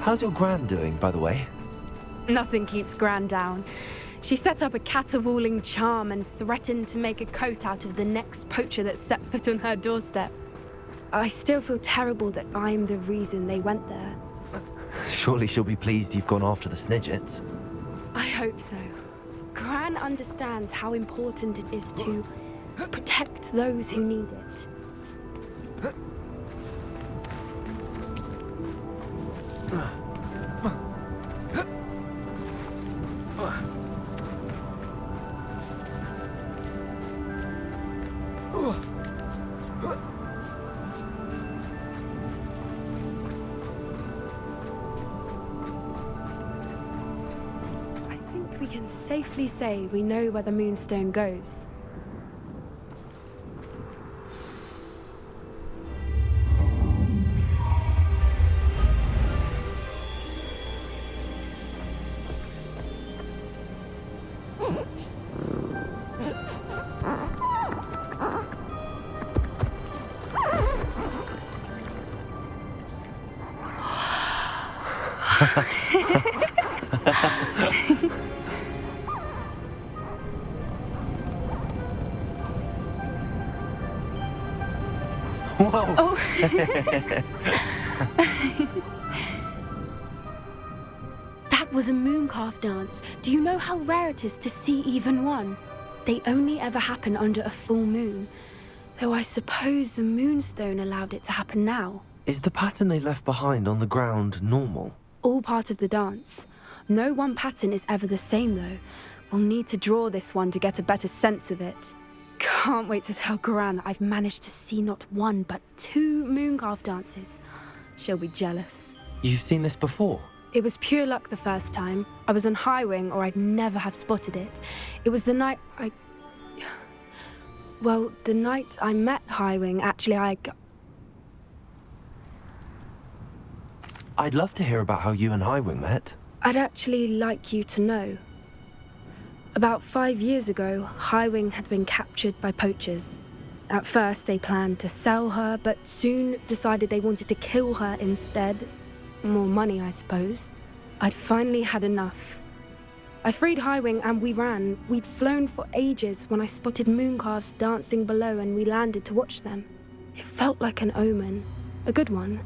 How's your gran doing, by the way? Nothing keeps Gran down. She set up a caterwauling charm and threatened to make a coat out of the next poacher that set foot on her doorstep. I still feel terrible that I'm the reason they went there. Surely she'll be pleased you've gone after the Snidgets. I hope so. Gran understands how important it is to protect those who need it. We can safely say we know where the Moonstone goes. Whoa! Oh. That was a mooncalf dance. Do you know how rare it is to see even one? They only ever happen under a full moon. Though I suppose the Moonstone allowed it to happen now. Is the pattern they left behind on the ground normal? All part of the dance. No one pattern is ever the same, though. We'll need to draw this one to get a better sense of it. Can't wait to tell Gran that I've managed to see not one, but 2 mooncalf dances. She'll be jealous. You've seen this before? It was pure luck the first time. I was on Highwing, or I'd never have spotted it. It was the night Well, the night I met Highwing, actually, I'd love to hear about how you and Highwing met. I'd actually like you to know. About 5 years ago, Highwing had been captured by poachers. At first, they planned to sell her, but soon decided they wanted to kill her instead. More money, I suppose. I'd finally had enough. I freed Highwing and we ran. We'd flown for ages when I spotted mooncalves dancing below and we landed to watch them. It felt like an omen. A good one.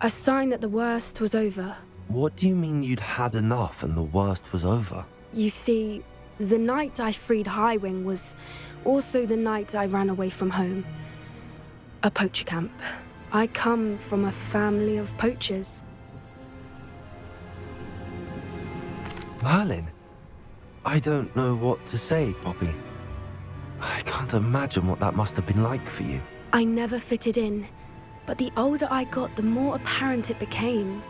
A sign that the worst was over. What do you mean you'd had enough and the worst was over? You see, the night I freed Highwing was also the night I ran away from home. A poacher camp. I come from a family of poachers. Merlin? I don't know what to say, Poppy. I can't imagine what that must have been like for you. I never fitted in, but the older I got, the more apparent it became.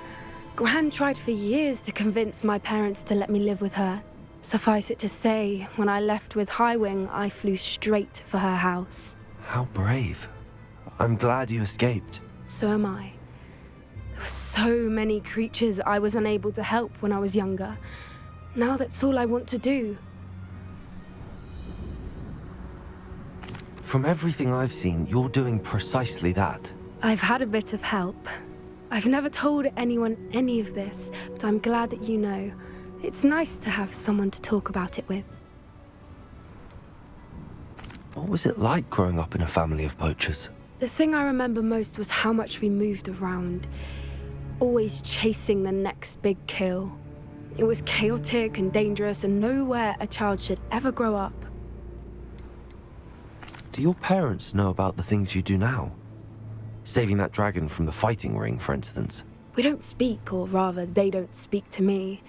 Gran tried for years to convince my parents to let me live with her. Suffice it to say, when I left with Highwing, I flew straight for her house. How brave. I'm glad you escaped. So am I. There were so many creatures I was unable to help when I was younger. Now that's all I want to do. From everything I've seen, you're doing precisely that. I've had a bit of help. I've never told anyone any of this, but I'm glad that you know. It's nice to have someone to talk about it with. What was it like growing up in a family of poachers? The thing I remember most was how much we moved around, always chasing the next big kill. It was chaotic and dangerous and nowhere a child should ever grow up. Do your parents know about the things you do now? Saving that dragon from the fighting ring, for instance. We don't speak, or rather, they don't speak to me.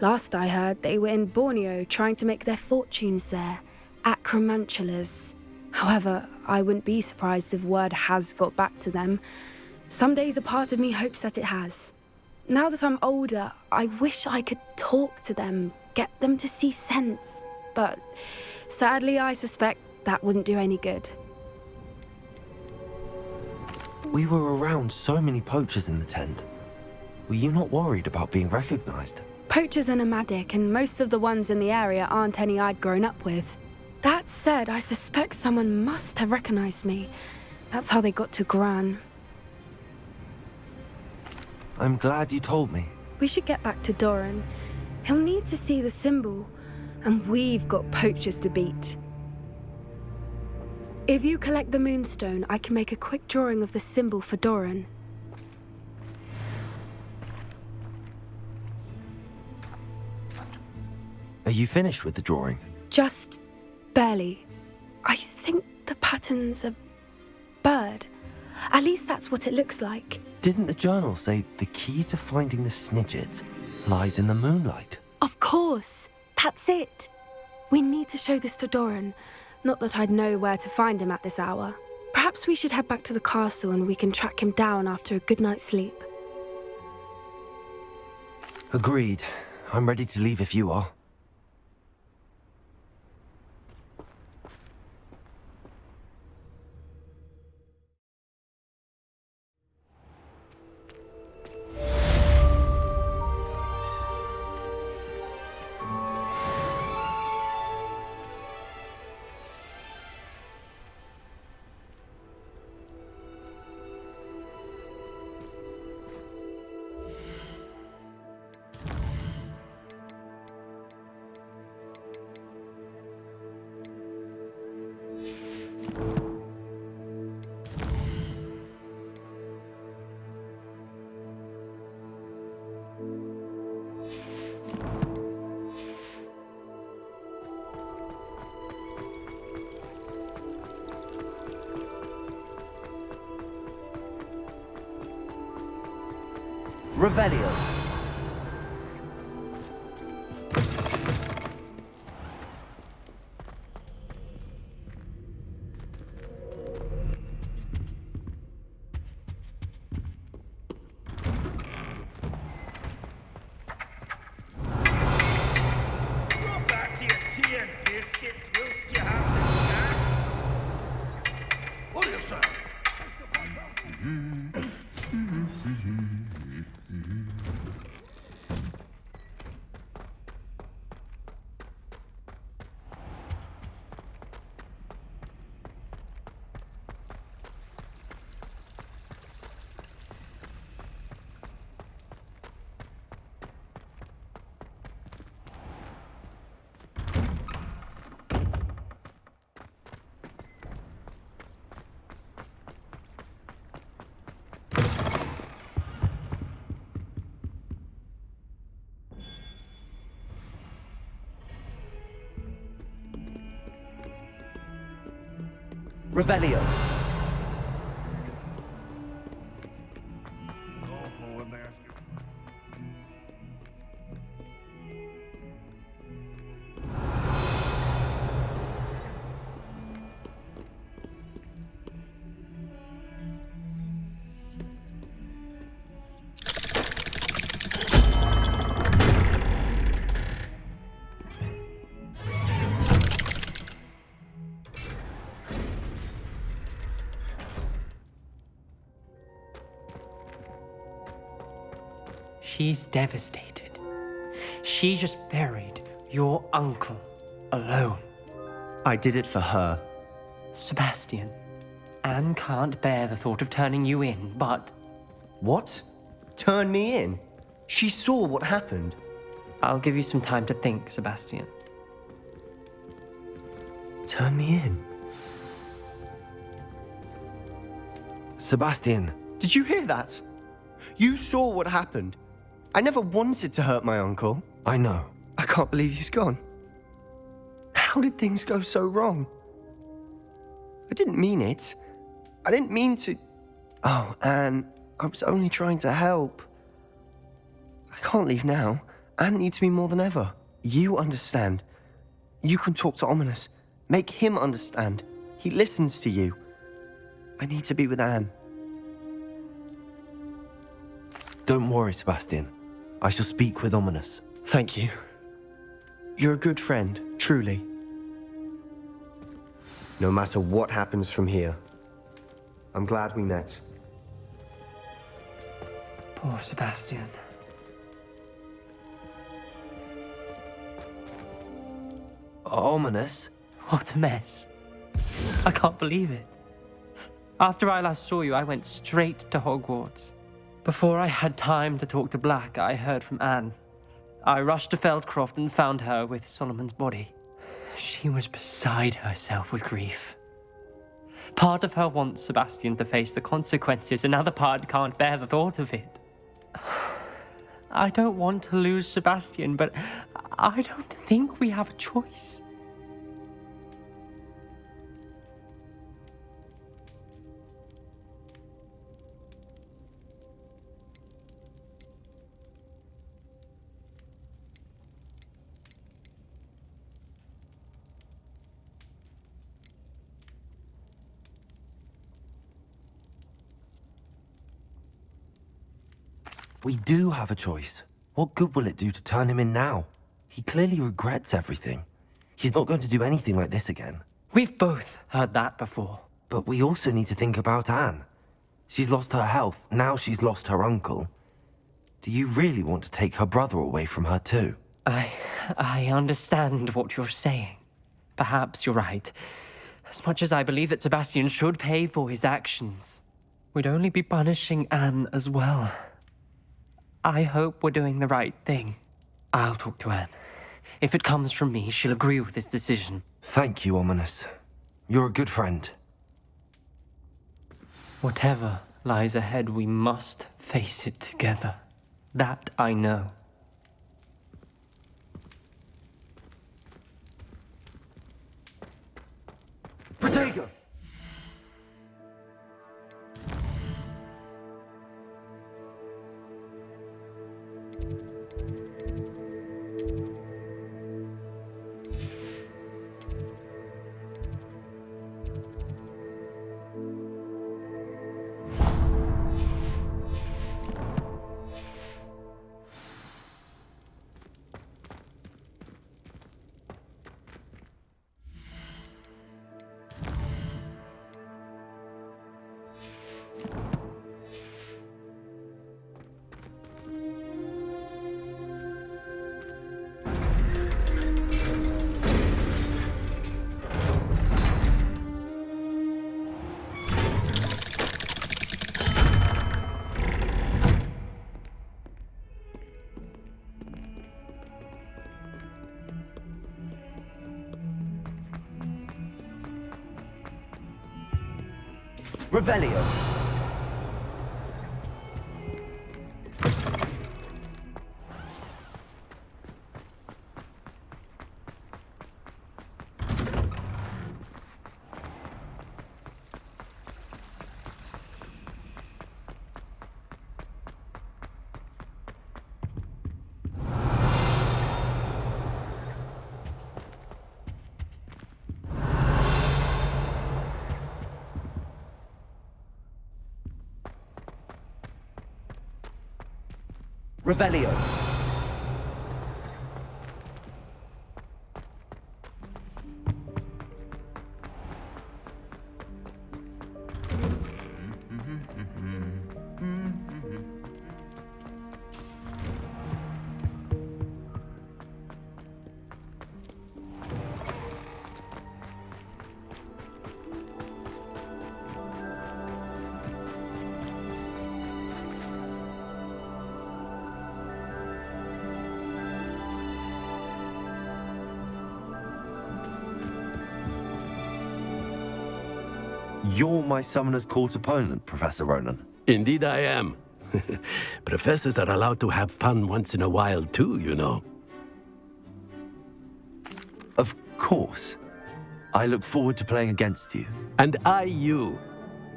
Last I heard, they were in Borneo trying to make their fortunes there, acromantulas. However, I wouldn't be surprised if word has got back to them. Some days a part of me hopes that it has. Now that I'm older, I wish I could talk to them, get them to see sense. But sadly, I suspect that wouldn't do any good. We were around so many poachers in the tent. Were you not worried about being recognized? Poachers are nomadic, and most of the ones in the area aren't any I'd grown up with. That said, I suspect someone must have recognized me. That's how they got to Gran. I'm glad you told me. We should get back to Doran. He'll need to see the symbol, and we've got poachers to beat. If you collect the moonstone, I can make a quick drawing of the symbol for Doran. Are you finished with the drawing? Just barely. I think the pattern's a bird. At least that's what it looks like. Didn't the journal say the key to finding the Snidget lies in the moonlight? Of course. That's it. We need to show this to Doran. Not that I'd know where to find him at this hour. Perhaps we should head back to the castle and we can track him down after a good night's sleep. Agreed. I'm ready to leave if you are. Revelio. Revelio. She's devastated. She just buried your uncle alone. I did it for her. Sebastian, Anne can't bear the thought of turning you in, but... What? Turn me in? She saw what happened. I'll give you some time to think, Sebastian. Turn me in? Sebastian. Did you hear that? You saw what happened. I never wanted to hurt my uncle. I know. I can't believe he's gone. How did things go so wrong? I didn't mean it. I didn't mean to... Oh, Anne, I was only trying to help. I can't leave now. Anne needs me more than ever. You understand. You can talk to Ominous. Make him understand. He listens to you. I need to be with Anne. Don't worry, Sebastian. I shall speak with Ominous. Thank you. You're a good friend, truly. No matter what happens from here, I'm glad we met. Poor Sebastian. Ominous? What a mess. I can't believe it. After I last saw you, I went straight to Hogwarts. Before I had time to talk to Black, I heard from Anne. I rushed to Feldcroft and found her with Solomon's body. She was beside herself with grief. Part of her wants Sebastian to face the consequences, another part can't bear the thought of it. I don't want to lose Sebastian, but I don't think we have a choice. We do have a choice. What good will it do to turn him in now? He clearly regrets everything. He's not going to do anything like this again. We've both heard that before. But we also need to think about Anne. She's lost her health, now she's lost her uncle. Do you really want to take her brother away from her too? I understand what you're saying. Perhaps you're right. As much as I believe that Sebastian should pay for his actions, we'd only be punishing Anne as well. I hope we're doing the right thing. I'll talk to Anne. If it comes from me, she'll agree with this decision. Thank you, Ominous. You're a good friend. Whatever lies ahead, we must face it together. That I know. Protego! Revelio. Revelio. You're my Summoner's Court opponent, Professor Ronan. Indeed I am. Professors are allowed to have fun once in a while too, you know. Of course. I look forward to playing against you. And I you.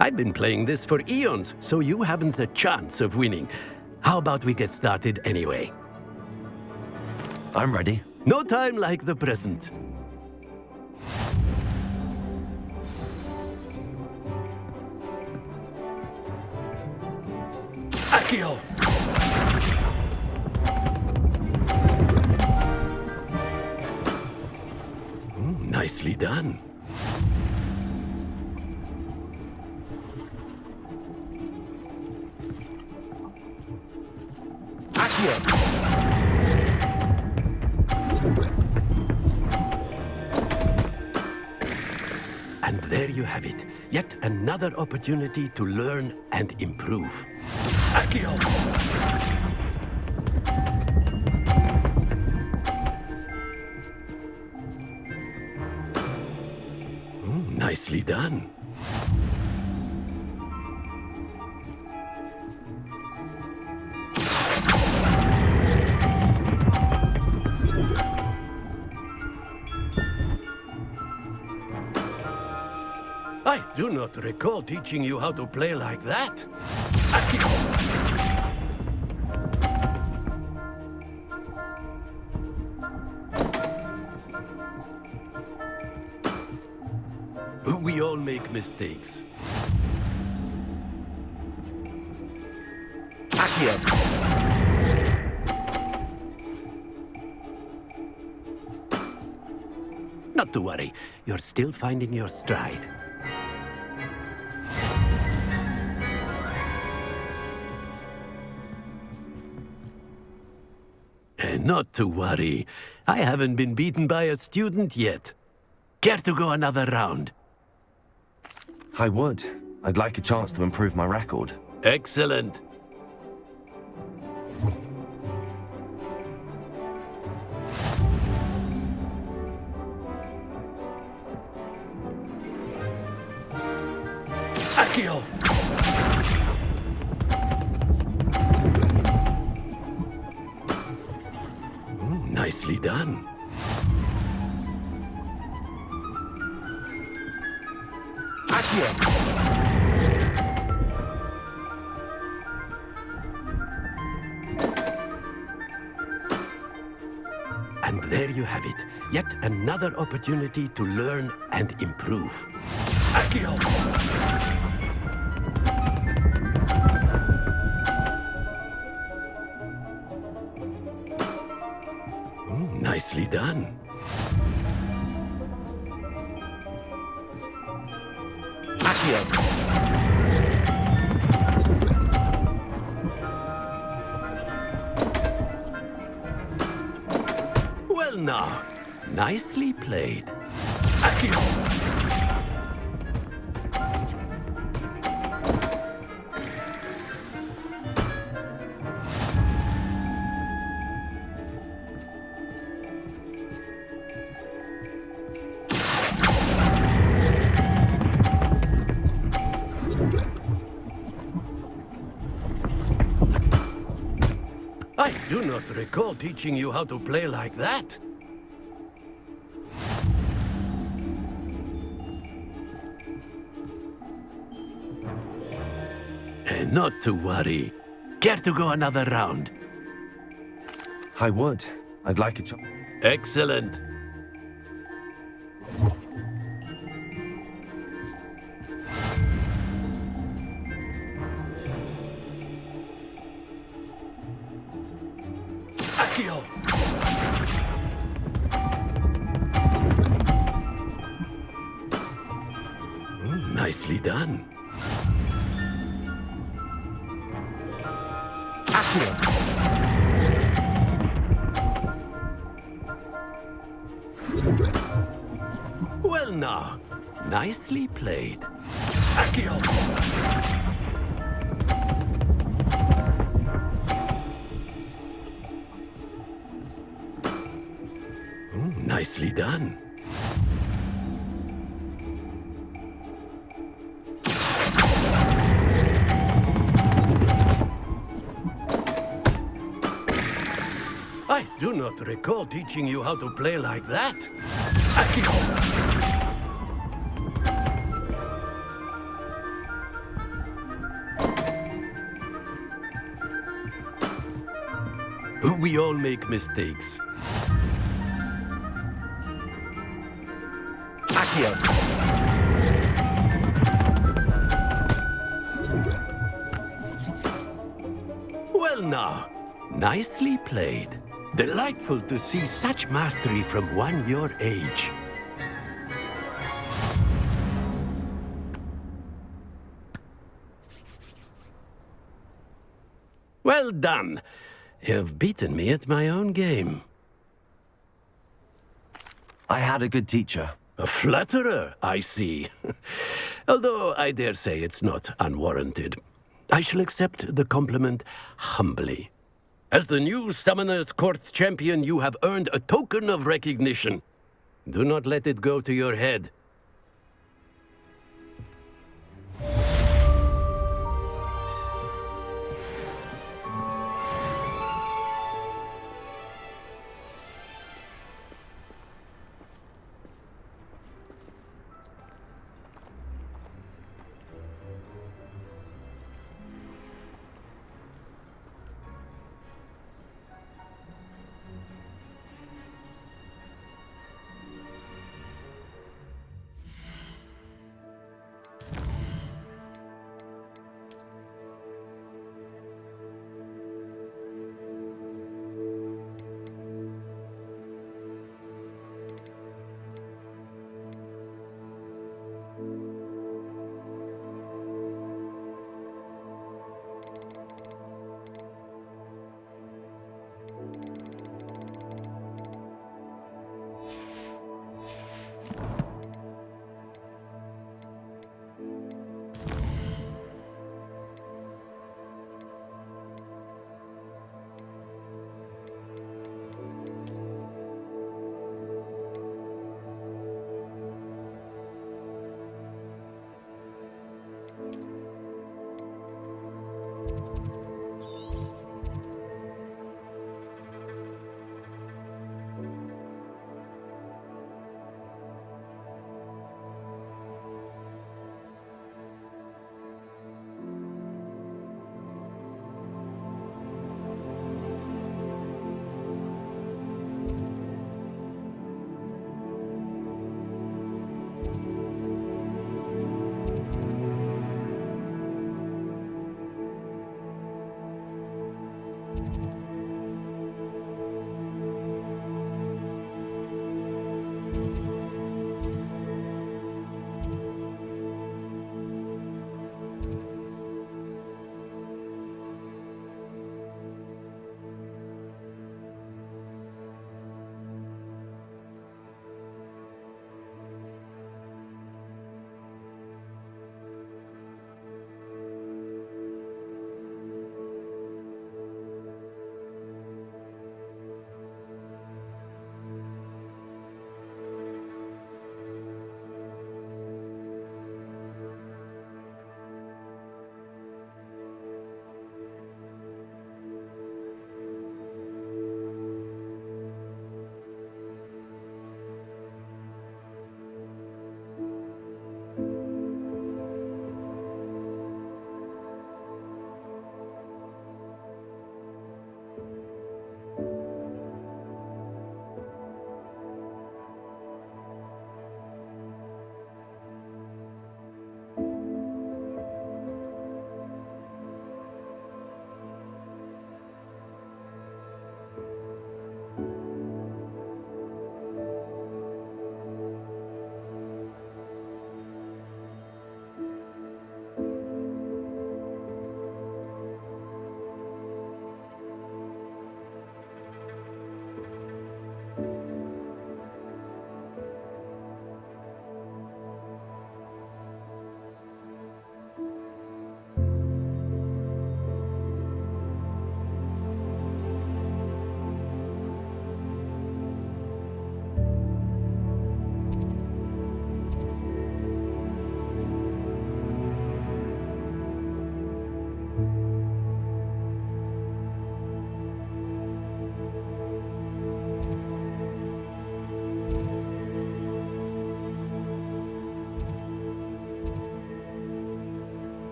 I've been playing this for eons, so you haven't a chance of winning. How about we get started anyway? I'm ready. No time like the present. Accio! Nicely done. And there you have it. Yet another opportunity to learn and improve. Accio! Nicely done. I do not recall teaching you how to play like that. Accio! We all make mistakes. Accio! Not to worry, you're still finding your stride. And not to worry, I haven't been beaten by a student yet. Care to go another round? I would. I'd like a chance to improve my record. Excellent. Accio! Nicely done. Accio! And there you have it. Yet another opportunity to learn and improve. Accio! Nicely done. Accio! Well now, nicely played. Accio! I do not recall teaching you how to play like that. And not to worry. Care to go another round? I would. I'd like a chance. Excellent. Accio! Nicely done. Accio! Well now, nicely played. Accio! Nicely done. I do not recall teaching you how to play like that. Accio! We all make mistakes. Accio! Well now, nicely played. Delightful to see such mastery from one your age. Well done. You've beaten me at my own game. I had a good teacher. A flatterer, I see. Although I dare say it's not unwarranted. I shall accept the compliment humbly. As the new Summoner's Court champion, you have earned a token of recognition. Do not let it go to your head.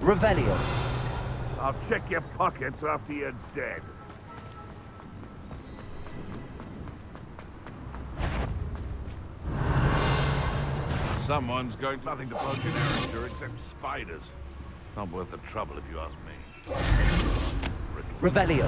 Revelio. I'll check your pockets after you're dead. Someone's going to nothing to poke in Erister except spiders. Not worth the trouble if you ask me. Revelio.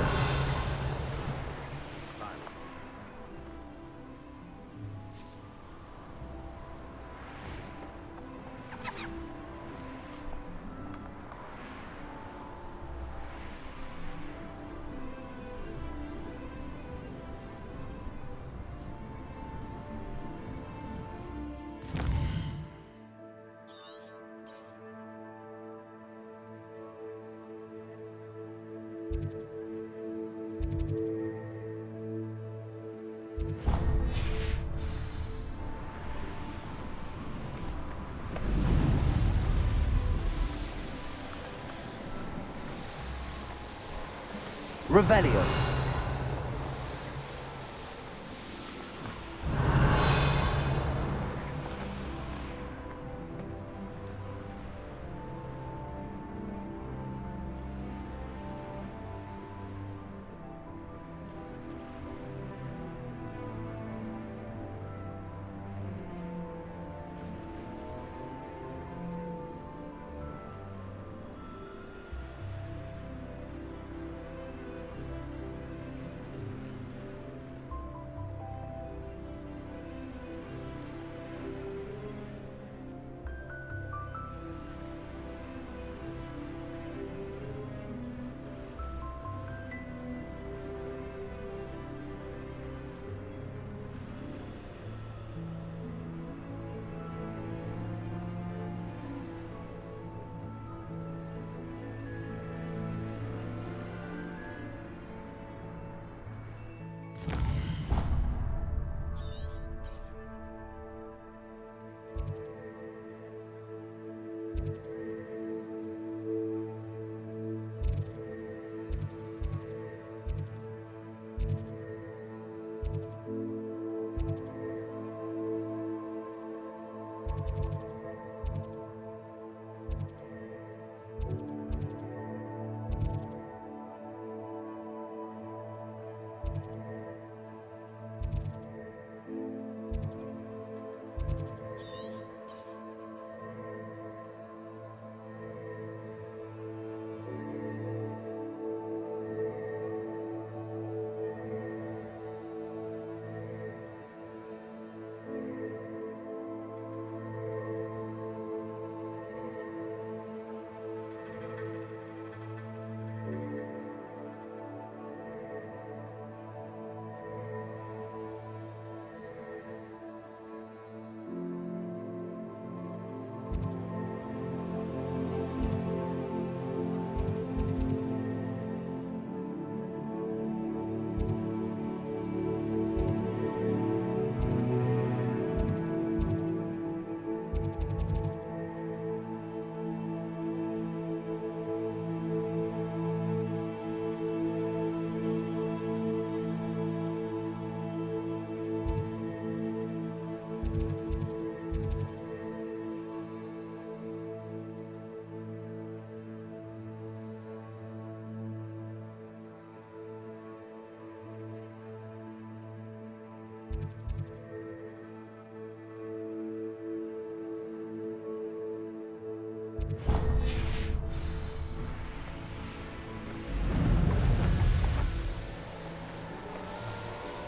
Revelio.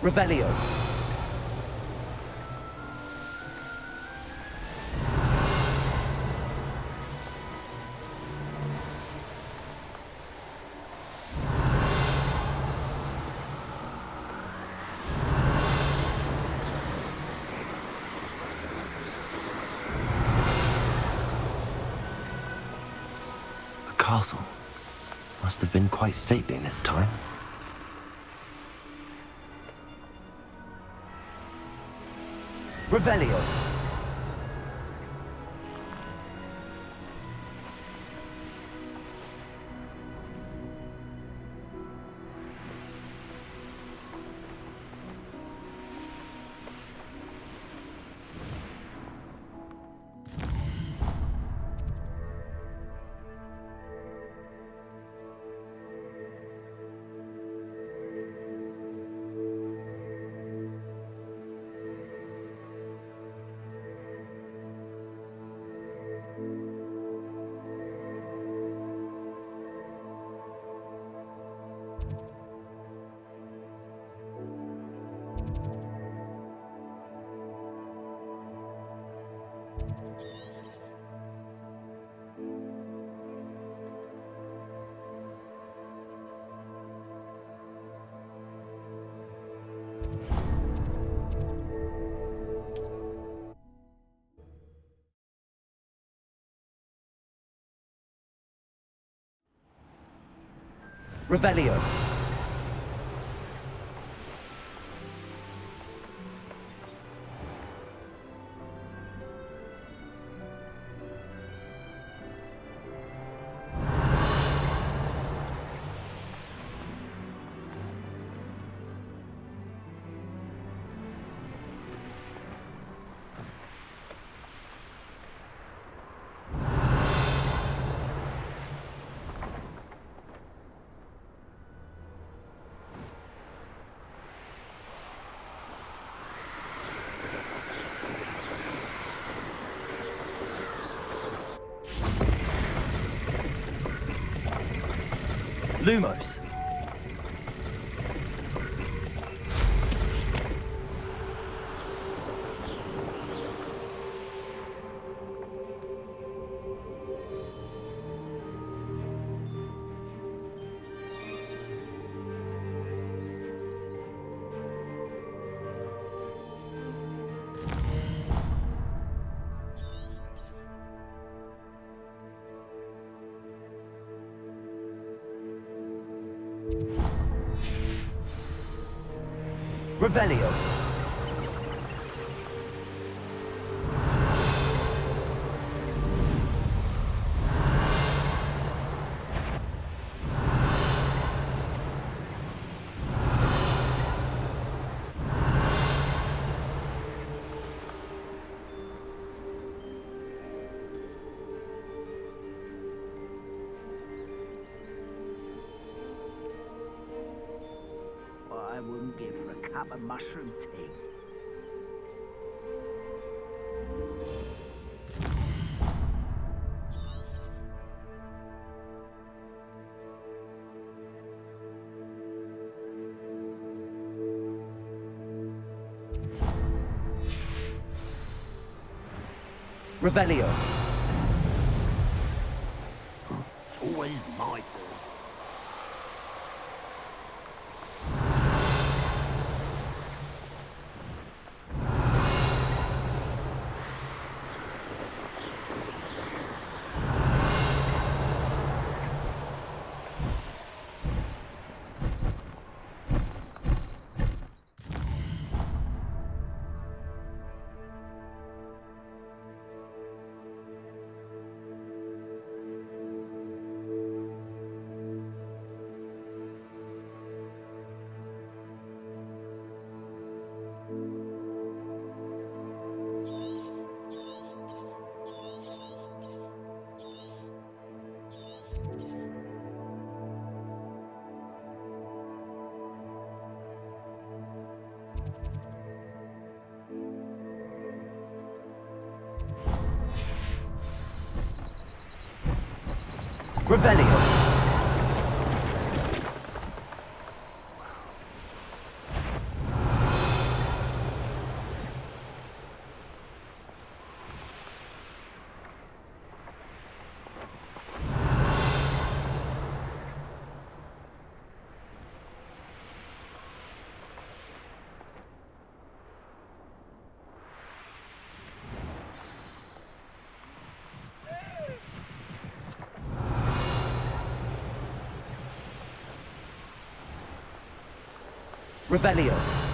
Revelio. A castle. Must have been quite stately in its time. Revelio. Revelio. Lumos. Revelio. What I wouldn't give for a cup of mushroom tea. Revelio. Always my turn. Revelio. Revelio.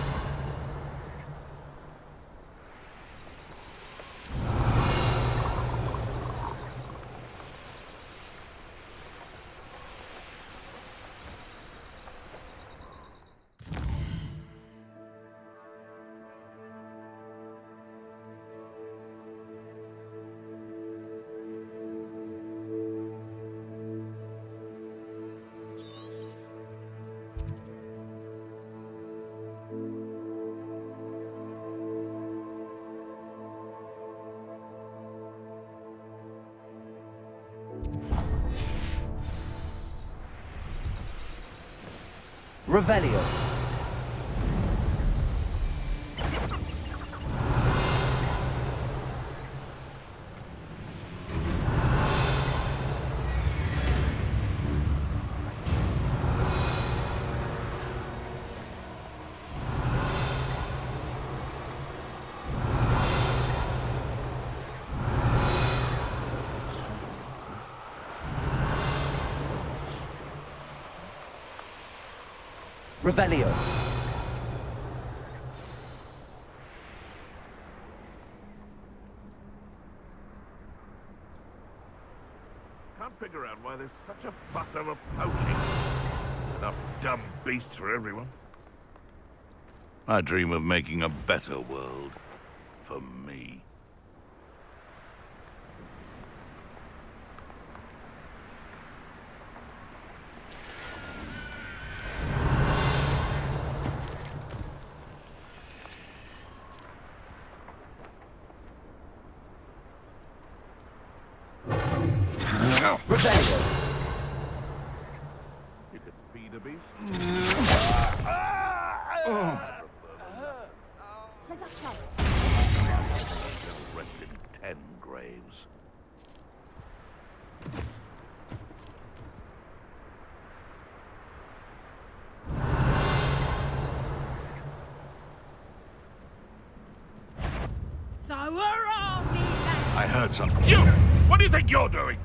Revelio. Revelio. Can't figure out why there's such a fuss over poaching. Enough dumb beasts for everyone. I dream of making a better world for me. Revelio. You could feed a beast. Rest in 10 graves. So where are we then? I heard something. You! What do you think you're doing?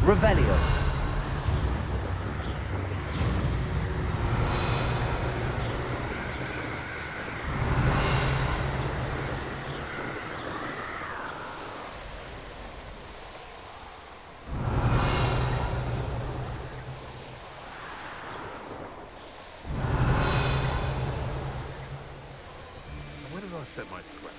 Revelio. Where did I set my trap?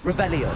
Revelio.